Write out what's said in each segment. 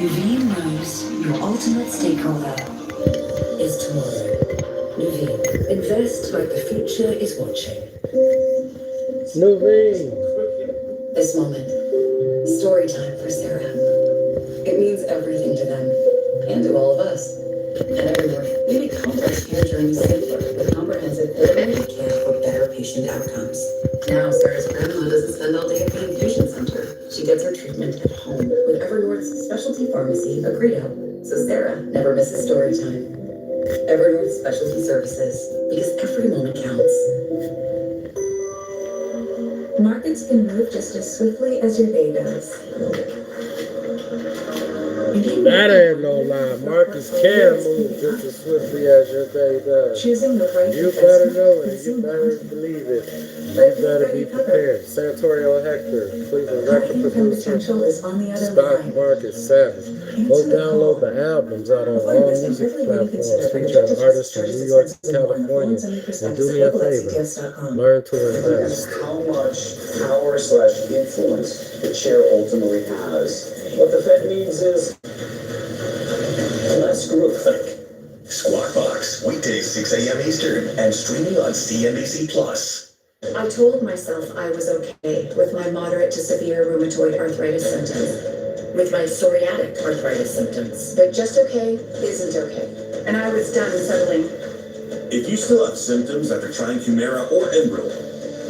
Nuveen knows your ultimate stakeholder is tomorrow. Nuveen, invest like the future is watching. Nuveen. This moment, story time for Sarah. It means everything to them and to all of us. At Evernorth, we make complex care journeys simpler with comprehensive coordinated care for better patient outcomes. Now, Sarah's grandma doesn't spend all day at the infusion center. She gets her treatment at home with Evernorth's specialty pharmacy, Agredo. So Sarah never misses story time. Evernorth Specialty Services, because every moment counts. Markets can move just as swiftly as your day does. That ain't no lie. Marcus can move just as swiftly as your day does. Choosing the right You better know it. You better believe it. You better be prepared. SANTORIO HECTOR, Cleveland record producer, stock market savage. Go download the albums out on all music platforms featuring artists from New York, California. And do me a favor, learn to invest. How much power/influence the chair ultimately has. What the Fed needs is less groupthink. Squawk Box, weekdays 6 a.m. Eastern and streaming on CNBC Plus. I told myself I was okay with my moderate to severe rheumatoid arthritis symptoms, with my psoriatic arthritis symptoms, but just okay isn't okay, and I was done settling. If you still have symptoms after trying Humira or Enbrel,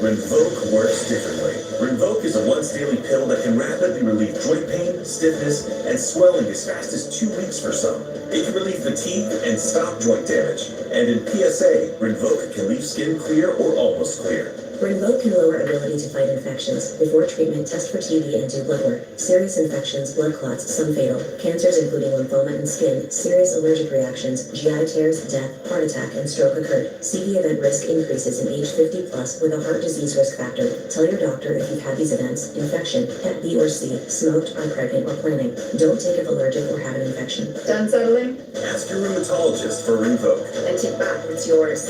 Rinvoq works differently. Rinvoq is a once-daily pill that can rapidly relieve joint pain, stiffness, and swelling as fast as 2 weeks for some. It can relieve fatigue and stop joint damage. And in PSA, Rinvoq can leave skin clear or almost clear. Rinvoq can lower ability to fight infections. Before treatment, test for TB and do blood work. Serious infections, blood clots, some fatal. Cancers including lymphoma and skin, serious allergic reactions, GI tears, death, heart attack, and stroke occurred. CV event risk increases in age 50 plus with a heart disease risk factor. Tell your doctor if you've had these events: infection, Hep B or C, smoked, are pregnant, or planning. Don't take if allergic or have an infection. Done settling? Ask your rheumatologist for Rinvoq. And take back what's yours.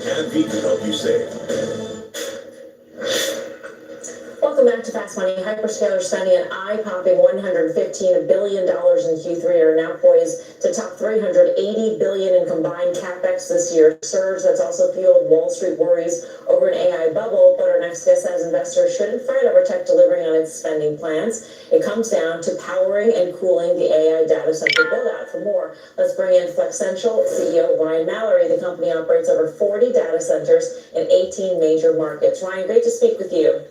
AbbVie can help you save. Welcome back to Fast Money. Hyperscalers spending an eye-popping $115 billion in Q3 are now poised to top $380 billion in combined capex this year. Surge that's also fueled Wall Street worries over an AI bubble, but our next guest says investors shouldn't fret over tech delivering on its spending plans. It comes down to powering and cooling the AI data center build-out. For more, let's bring in Flexential CEO Ryan Mallory. The company operates over 40 data centers in 18 major markets. Ryan, great to speak with you.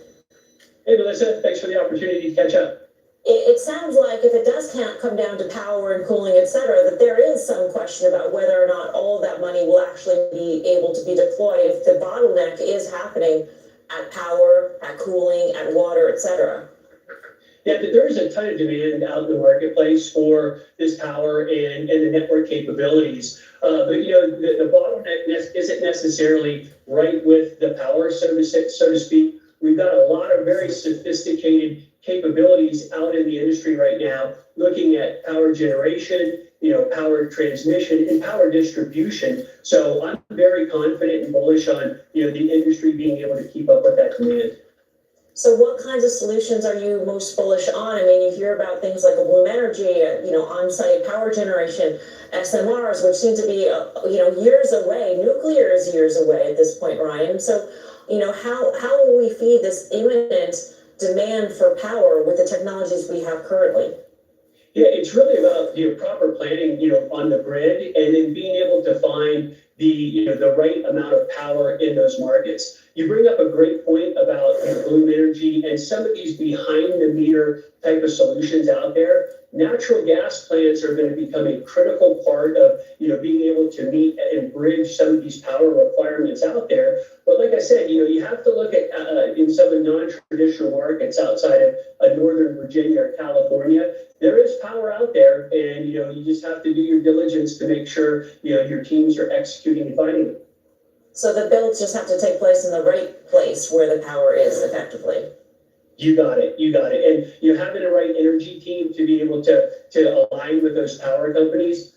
Hey, Melissa, thanks for the opportunity to catch up. It sounds like if it does come down to power and cooling, et cetera, that there is some question about whether or not all of that money will actually be able to be deployed if the bottleneck is happening at power, at cooling, at water, et cetera. Yeah, there is a ton of demand out in the marketplace for this power and the network capabilities. But, the bottleneck isn't necessarily right with the power, so to speak. We've got a lot of very sophisticated capabilities out in the industry right now, looking at power generation, power transmission, and power distribution. So I'm very confident and bullish on, the industry being able to keep up with that demand. So what kinds of solutions are you most bullish on? I mean, you hear about things like a Bloom Energy, on-site power generation, SMRs, which seem to be, years away. Nuclear is years away at this point, Ryan. So, how will we feed this imminent demand for power with the technologies we have currently? Yeah, it's really about proper planning, on the grid, and then being able to find the right amount of power in those markets. You bring up a great point about Bloom Energy and some of these behind the meter type of solutions out there. Natural gas plants are going to become a critical part of being able to meet and bridge some of these power requirements out there. But like I said, you have to look at in some of the non-traditional markets outside of Northern Virginia or California. There is power out there, and you just have to do your diligence to make sure your teams are executing and finding it. So the builds just have to take place in the right place where the power is effectively. You got it. And having the right energy team to be able to align with those power companies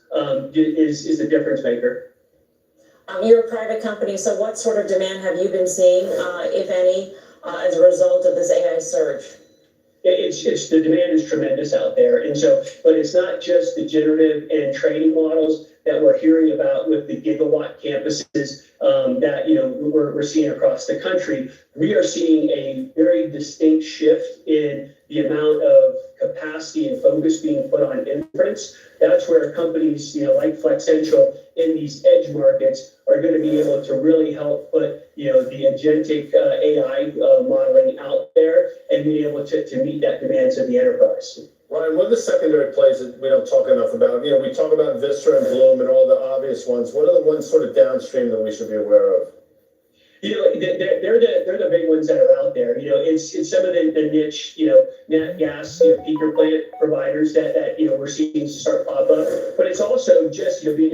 is the difference maker. You're a private company, so what sort of demand have you been seeing, if any, as a result of this AI surge? it's the demand is tremendous out there. And so, but it's not just the generative and training models that we're hearing about with the gigawatt campuses that we're seeing across the country. We are seeing a very distinct shift in the amount of capacity and focus being put on inference. That's where companies, like Flexential in these edge markets are going to be able to really help put, the agentic AI modeling out there and be able to meet that demands of the enterprise. Ryan, what are the secondary plays that we don't talk enough about? We talk about Vista and Bloom and all the obvious ones. What are the ones sort of downstream that we should be aware of? They're the big ones that are out there. It's some of the niche, nat gas, peaker plant providers that we're seeing start pop up. But it's also just having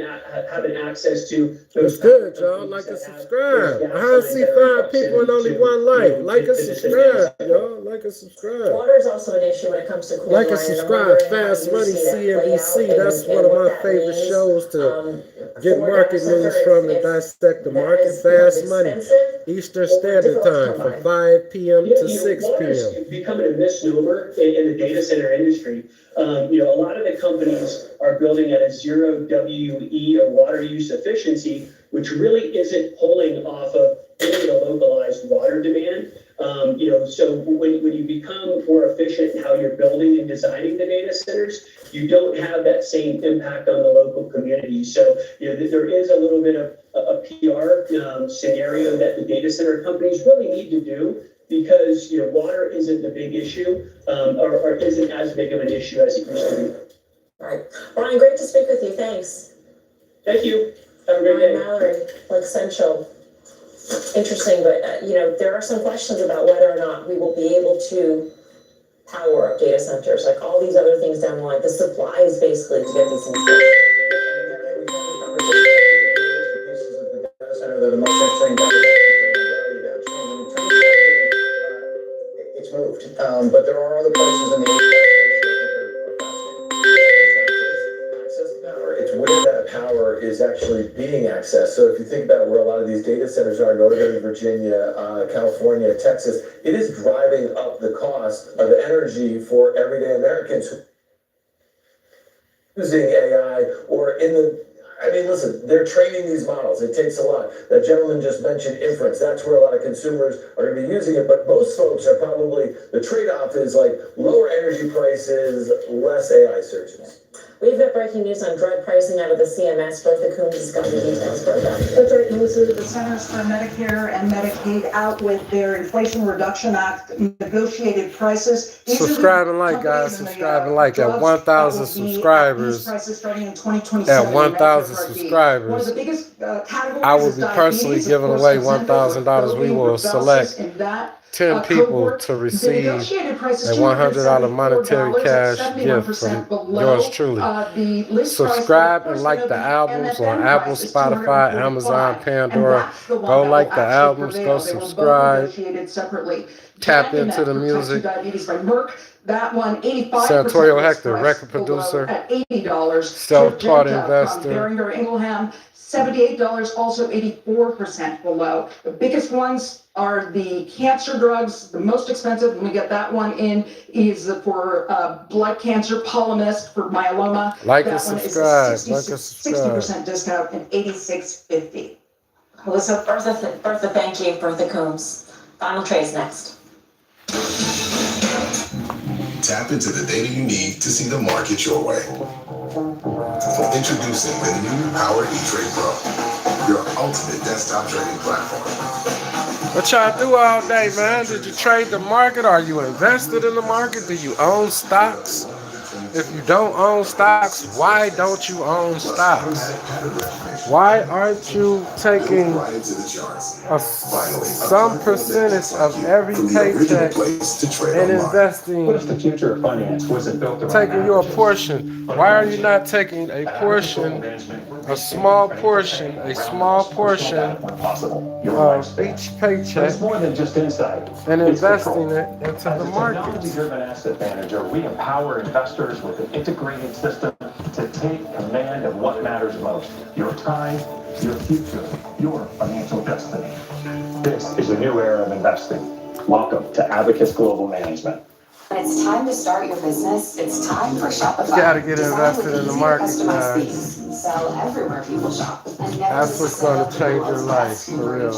access to. It's good, y'all. Like and subscribe. I see 5 people and only 1 like. Like and subscribe, y'all. Like and subscribe. Water is also an issue when it comes to cooling. Like and subscribe. Fast Money, Cnbc. That's one of my favorite shows to get market news from and dissect the market. Fast Money. Eastern Standard Time from 5 p.m. to 6 Water is p.m. becoming a misnomer in the data center industry. A lot of the companies are building at a 0 WE or water use efficiency, which really isn't pulling off of any localized water demand. So when you become more efficient in how you're building and designing the data centers, you don't have that same impact on the local community. So, there is a little bit of a PR scenario that the data center companies really need to do because, water isn't the big issue or isn't as big of an issue as it used to be. All right. Ryan, great to speak with you. Thanks. Thank you. Have a great day. Mallory, Essential. Interesting, but there are some questions about whether or not we will be able to power up data centers, like all these other things down the line. The supply is basically to get these things done. It's moved, but there are other places in the it's where that power is actually being accessed. So if you think about where a lot of these data centers are, Northern Virginia, California, Texas, it is driving up the cost of energy for everyday Americans using AI or listen, they're training these models. It takes a lot. That gentleman just mentioned inference. That's where a lot of consumers are going to be using it. But most folks are probably, the trade-off is like lower energy prices, less AI searches. We've got breaking news on drug pricing out of the CMS. Bertha Coombs has got the details for that. That's right, Melissa. The Centers for Medicare and Medicaid out with their Inflation Reduction Act negotiated prices. Subscribe and like, guys. Subscribe and like. At 1,000 subscribers, at 1,000 subscribers, one of the biggest I will be personally giving away $1,000. We will select 10 people to receive a $100 monetary cash gift from yours truly. Subscribe and like the albums on Apple, Spotify, Amazon, Pandora. Go like the albums, go subscribe. Tap into the music. Santorio Hector, record producer, at $80. self-taught investor. Behringer Ingelheim, $78, also 84% below. The biggest ones are the cancer drugs. The most expensive, when we get that one in, is for blood cancer, Polymist for myeloma. Like and subscribe. 60% discount and $86.50. Melissa, Bertha, thank you. Bertha Coombs. Final trades next. Tap into the data you need to see the market your way. Introducing the new Power eTrade Pro, your ultimate desktop trading platform. What y'all do all day, man? Did you trade the market? Are you invested in the market? Do you own stocks? If you don't own stocks, why don't you own stocks? Why aren't you taking some percentage of every paycheck and investing? What if the future of finance wasn't built around taking your portion? Why are you not taking a portion, a small portion of each paycheck and investing it into the market? As a technology-driven asset manager, we empower investors with an integrated system to take command of what matters most: your time, your future, your financial destiny. This is a new era of investing. Welcome to Abacus Global Management. When it's time to start your business, it's time for Shopify. You gotta get invested in the market, Customized guys. themes, sell everywhere people shop, and never That's what's gonna miss a change sale your life, for real.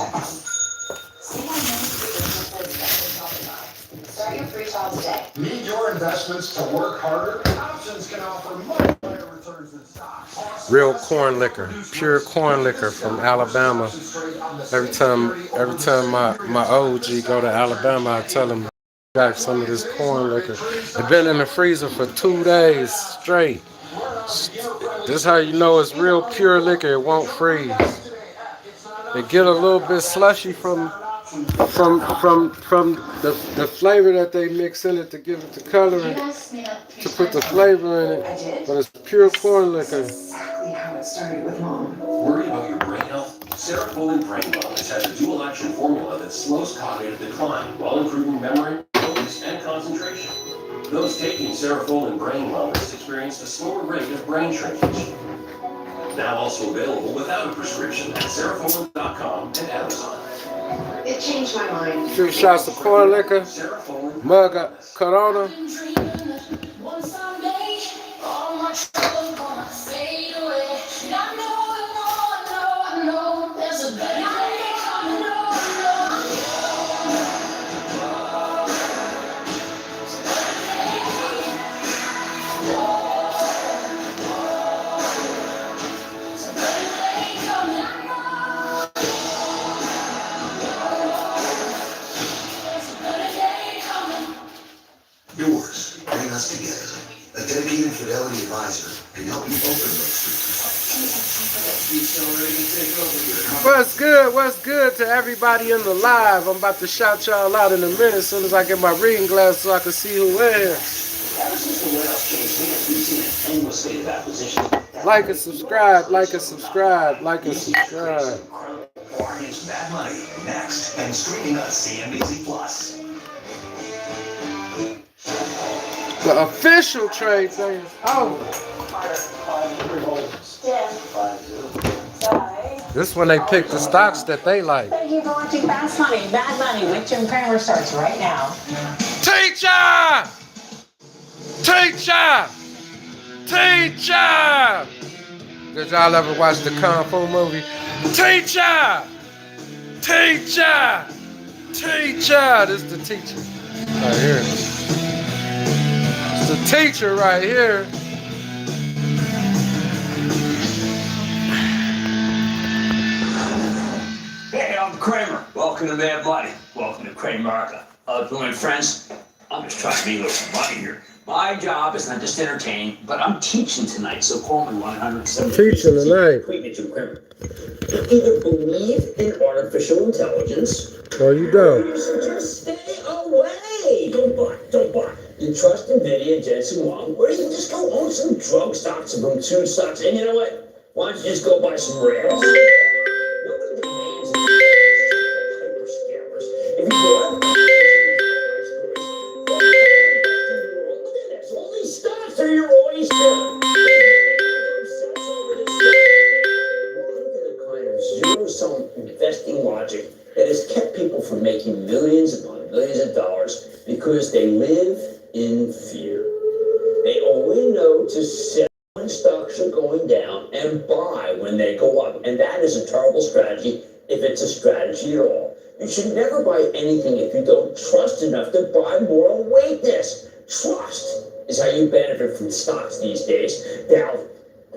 Start your free trial today. Need your investments to work harder? Options can offer much better returns than stocks. Real corn liquor, pure corn liquor from Alabama. Every time my OG go to Alabama, I tell him back some of this corn liquor. It's been in the freezer for 2 days straight. This is how you know it's real pure liquor. It won't freeze. It get a little bit slushy from the flavor that they mix in it to give it the coloring, to put the flavor in it. But it's pure corn liquor. Exactly how it started with Mom. Worried about your brain health? Serotonin Brain Wellness has a dual-action formula that slows cognitive decline while improving memory, focus, and concentration. Those taking Serotonin Brain Wellness experienced a slower rate of brain shrinkage. Now also available without a prescription at Serotonin.com and Amazon. It changed my mind. 3 shots of corn liquor, mug of Corona. Yours, bring us together. A dedicated fidelity advisor can help you open those streets. What's good? What's good to everybody in the live? I'm about to shout y'all out in a minute as soon as I get my reading glass so I can see who in here. Ever since the warehouse changed hands, we've seen an endless spate of acquisitions. Like and subscribe, like and subscribe, like and subscribe. Bargains, Mad Money, next, and streaming on CNBC Plus. The official trade thing is over. This when they pick the stocks that they like. Thank you for watching Fast Money. Mad Money with Jim Cramer starts right now. Teacher! Teacher! Teacher! Did y'all ever watch the Kung Fu movie? Teacher! Teacher! Teacher! This is the teacher right here. It's the teacher right here. Hey, I'm Kramer. Welcome to Mad Money. Welcome to Kramerica. My friends, I'm just trying to be a little money here. My job is not just entertain, but I'm teaching tonight, so call me 170. Teaching tonight. Jim Cramer. You either believe in artificial intelligence, Or you don't. or you should just stay away. Don't buy. You trust NVIDIA, Jensen Huang, or you can just go own some drug stocks, some tune stocks, and you know what? Why don't you just go buy some rares? Nobody demands hyperscalers. If you go out, all these stocks are your oyster. Zero-sum investing logic that has kept people from making millions upon millions of dollars because they live in fear. They only know to sell when stocks are going down and buy when they go up. And that is a terrible strategy if it's a strategy at all. You should never buy anything if you don't trust enough to buy more and wait this. Trust is how you benefit from stocks these days. Now,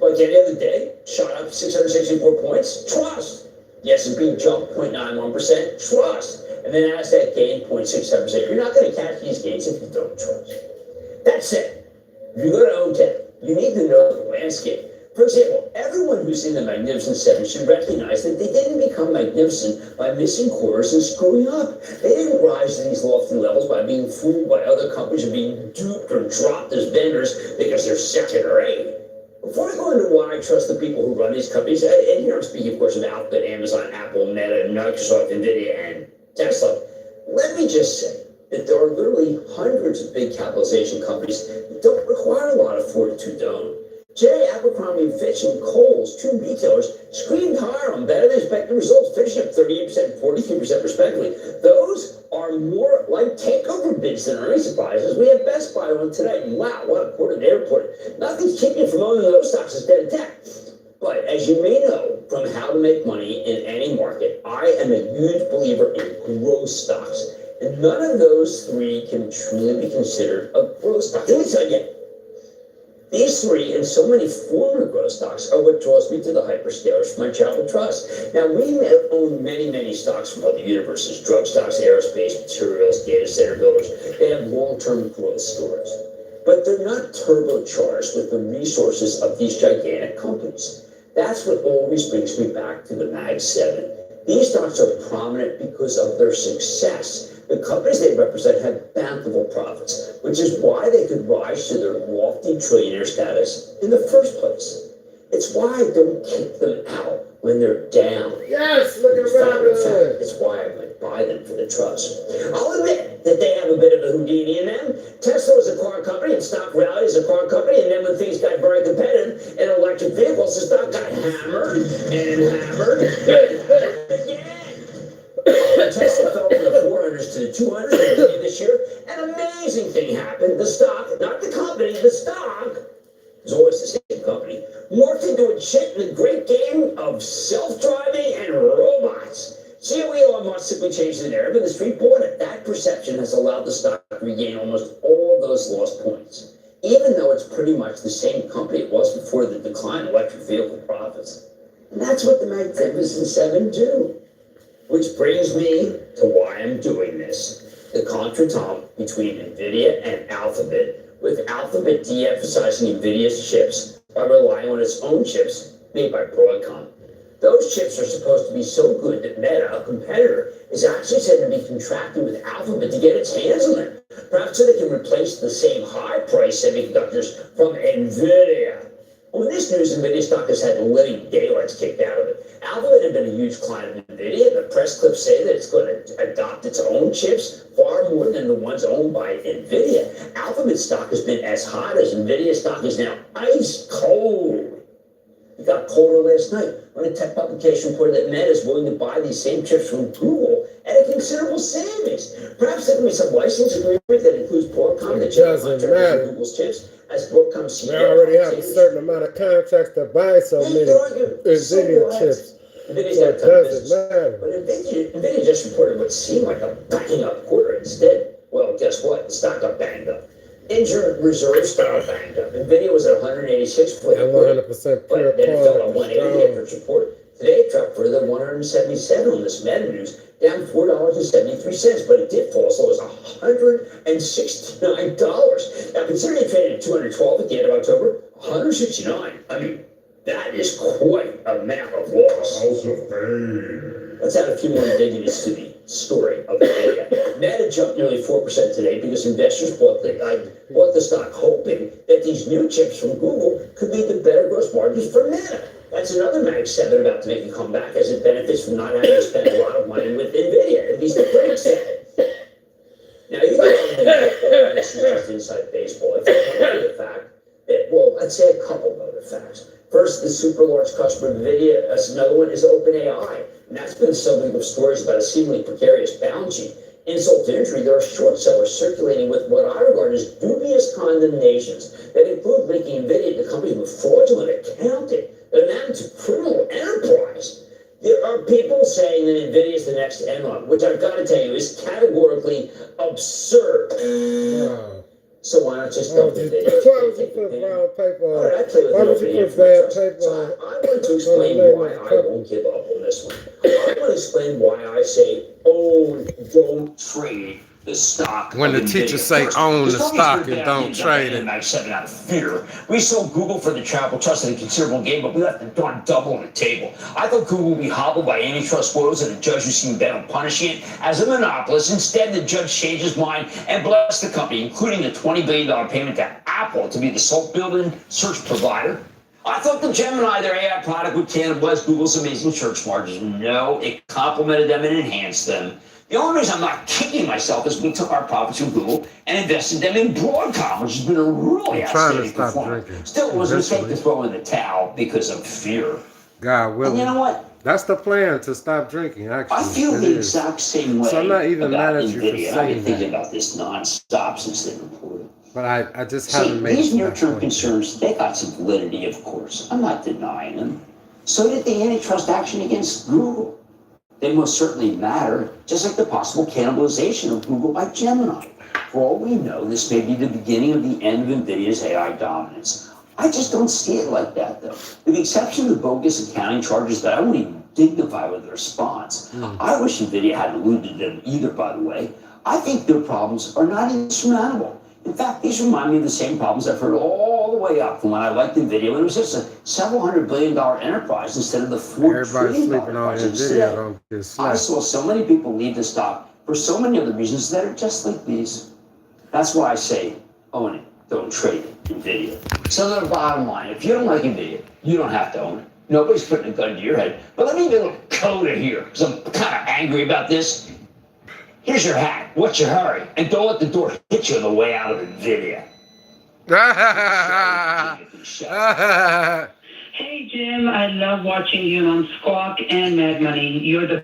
like any other day, shot up 664 points. Trust. The S&P jumped 0.91%. Trust. And then NASDAQ gained 0.67%. You're not going to catch these gains if you don't trust. That said, if you're going to own tech, you need to know the landscape. For example, everyone who's seen the Magnificent Seven should recognize that they didn't become magnificent by missing quarters and screwing up. They didn't rise to these lofty levels by being fooled by other companies or being duped or dropped as vendors because they're second rate. Before I go into why I trust the people who run these companies, and here I'm speaking, of course, of Alphabet, Amazon, Apple, Meta, Microsoft, NVIDIA, and Tesla, let me just say that there are literally hundreds of big capitalization companies that don't require a lot of fortitude to own. Today, Abercrombie & Fitch and Kohl's, two retailers, screened higher on better than expected results, finishing up 38% and 43% respectively. Those are more like takeover bids than earnings surprises. We have Best Buy on tonight, and wow, what a quarter they reported. Nothing's keeping you from owning those stocks instead of tech. But as you may know from How to Make Money in Any Market, I am a huge believer in growth stocks. And none of those three can truly be considered a growth stock. Let me tell you, these three and so many former growth stocks are what draws me to the hyperscalers for my charitable trust. Now, we own many stocks from other universes, drug stocks, aerospace, materials, data center builders. They have long-term growth stories. But they're not turbocharged with the resources of these gigantic companies. That's what always brings me back to the Mag 7. These stocks are prominent because of their success. The companies they represent have bountiful profits, which is why they could rise to their lofty trillionaire status in the first place. It's why I don't kick them out when they're down. Yes, look around us. It's why I might buy them for the trust. I'll admit that they have a bit of a Houdini in them. Tesla was a car company and stock rallied as a car company, and then when things got very competitive in electric vehicles, the stock got hammered and hammered. Tesla fell from the 400s to the 200s at the beginning of this year. An amazing thing happened. The stock, not the company, the stock, is always the same company, morphed into a chip in the great game of self-driving and robots. CEO Elon Musk simply changed the narrative, and the street bought it. That perception has allowed the stock to regain almost all those lost points, even though it's pretty much the same company it was before the decline in electric vehicle profits. And that's what the Magnificent Seven do. Which brings me to why I'm doing this. The contretemps between NVIDIA and Alphabet, with Alphabet de-emphasizing NVIDIA's chips by relying on its own chips made by Broadcom. Those chips are supposed to be so good that Meta, a competitor, is actually said to be contracting with Alphabet to get its hands on them, perhaps so they can replace the same high-priced semiconductors from NVIDIA. On this news, NVIDIA stock has had the living daylights kicked out of it. Alphabet had been a huge client of NVIDIA. The press clips say that it's going to adopt its own chips far more than the ones owned by NVIDIA. Alphabet stock has been as hot as NVIDIA stock is now ice cold. It got colder last night when a tech publication reported that Meta is willing to buy these same chips from Google at a considerable savings. Perhaps there can be some license agreement that includes Broadcom that doesn't matter. Google's chips as Broadcom CEO. They already have a certain amount of contracts to buy so many NVIDIA chips. So it doesn't matter. But NVIDIA just reported what seemed like a banging up quarter instead. Well, guess what? The stock got banged up. Injured reserve stock banged up. NVIDIA was at 186 for the quarter, 100% but then it fell to 180 after its report. Today it dropped further to 177 on this Meta news, down $4.73, but it did fall as low as $169. Now, considering it traded at 212 at the end of October, 169. I mean, that is quite a amount of loss. House of Pain. Let's add a few more indignities to the story of Meta. Meta jumped nearly 4% today because investors bought the stock hoping that these new chips from Google could lead to better gross margins for Meta. That's another Mag 7 about to make a comeback as it benefits from not having to spend a lot of money with NVIDIA, at least the critics said. Now, you can this is just inside baseball. If you come to the fact that, well, let's say a couple of other facts. First, the super large customer of NVIDIA, another one is OpenAI. And that's been the subject of stories about a seemingly precarious balance sheet. Insult to injury, there are short sellers circulating with what I regard as dubious condemnations that include linking NVIDIA to companies with fraudulent accounting that amount to criminal enterprise. There are people saying that NVIDIA is the next Enron, which I've got to tell you is categorically absurd. So why not just dump NVIDIA? Why would you put brown paper on? All right, I play with Why would you put bad paper on? I'm going to explain why I won't give up on this one. I'm going to explain why I say own, don't trade the stock. When the teachers say own the stock and don't trade it. Mag 7 out of fear. We sold Google for the charitable trust in a considerable gain, but we left the darn double on the table. I thought Google would be hobbled by antitrust woes and the judge who seemed bent on punishing it as a monopolist. Instead, the judge changed his mind and blessed the company, including the $20 billion payment to Apple to be the salt building search provider. I thought the Gemini, their AI product, would cannibalize Google's amazing search margins. No, it complemented them and enhanced them. The only reason I'm not kicking myself is we took our profits from Google and invested them in Broadcom, which has been a really outstanding performance. Still, it was a mistake to throw in the towel because of fear. God willing. And you know what? That's the plan, to stop drinking, actually. I feel the exact same way. So I'm not even mad at you for NVIDIA. I've been saying thinking that. about this nonstop since they reported. But I just haven't made these it to that near-term point. concerns, they got some validity, of course. I'm not denying them. So did the antitrust action against Google. They most certainly matter, just like the possible cannibalization of Google by Gemini. For all we know, this may be the beginning of the end of NVIDIA's AI dominance. I just don't see it like that, though. With the exception of the bogus accounting charges that I won't even dignify with a response. I wish NVIDIA hadn't alluded to them either, by the way. I think their problems are not insurmountable. In fact, these remind me of the same problems I've heard all the way up from when I liked NVIDIA when it was just a several $100 billion enterprise instead of the $4 trillion enterprise today. I saw so many people leave the stock for so many other reasons that are just like these. That's why I say, own it, don't trade it, NVIDIA. So the bottom line, if you don't like NVIDIA, you don't have to own it. Nobody's putting a gun to your head. But let me get a little coda here, because I'm kind of angry about this. Here's your hat. What's your hurry? And don't let the door hit you on the way out of NVIDIA. Hey, Jim. I love watching you on Squawk and Mad Money. You're the